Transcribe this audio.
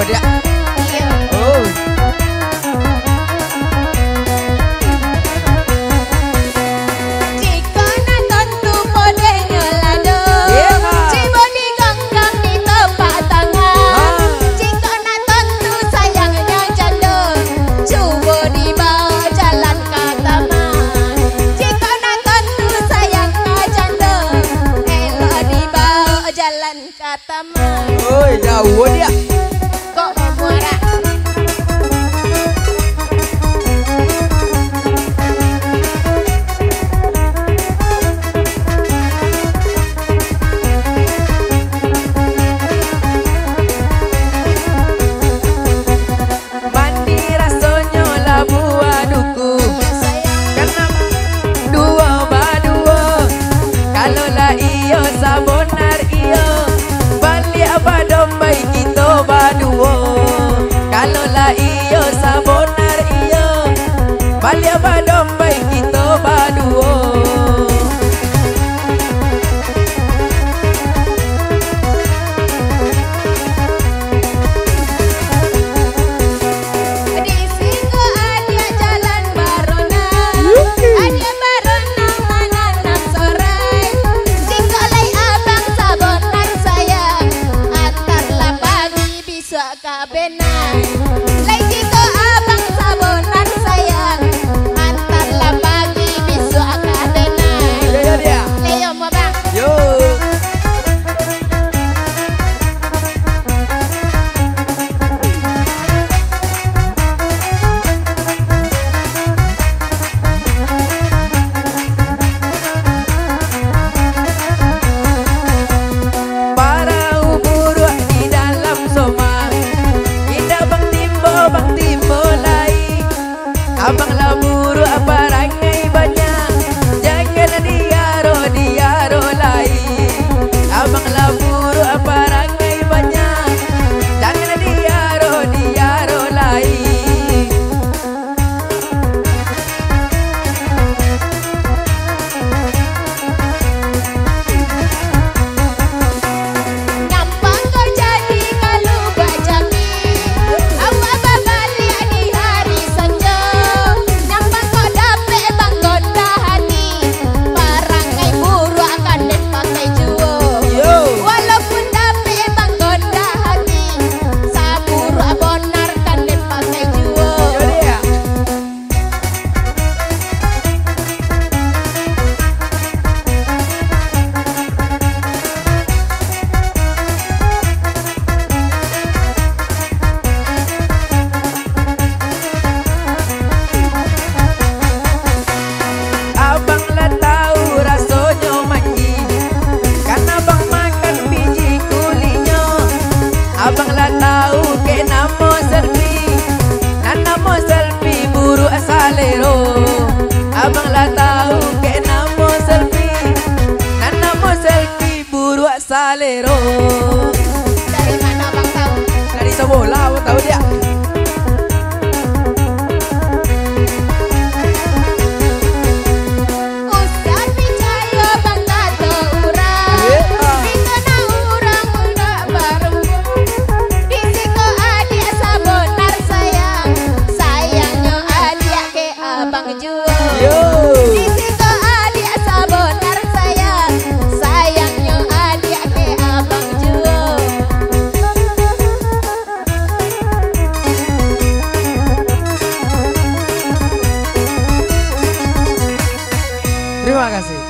dia. Iya. Oh. Jika nonton tu pode nyolado, cibo diganggang di tepak tangan. Jika nonton tu sayangnya jando, coba dibawa jalan ke taman. Jika nonton tu sayangnya jando, elok dibawa jalan ke taman. Oi, jauh dia. Kok muara? Mandi rasanya labu aduku. Kenam dua badua. Kalau lah iyo sabonar iyo. Balik apa dombai kita badua. Kalau lah iyo sabonar iyo. Balik apa dombai kita badua. Di sini ada jalan barona, ada barona menanam sorai. Jika lay abang sabonan sayang, antarlah pagi bisa kabenan. Lay jika abang sabonan sayang, antarlah pagi bisa kabenan. Ya dia. Leo mau bang. Yo. Para ubur di dalam soma, indah bang timbo lai. Abang laburu apa rangai banyak, jangan diaro lai. Abang laburu apa rangai banyak, jangan diaro lai. Gampang kau jadi kalau bajami, awak balik di hari senja. Gampang kau dapet bang goda hati, parangai buru akan den pakai juo. Yo. Walaupun dapet bang goda hati, saburu abonar kan den pakai juo. Yo dia. Abang lah tahu rasanya mandi, karena abang makan biji kulinya. Abang lah tahu ke nama selfie, dan nama selfie buru asalero. Abang lah tahu ke nama selfie, dan nama selfie buru asalero. Dari mana bang tahu? Dari sebelah abang tahu dia. Usah percaya bang kata urang, kita nak urang enggak bareng. Di sini adik sabonar sayang, sayangnya adik ke abang jual. Yo. Di sini adik sabonar sayang, sayangnya adik ke abang jual. Terima kasih.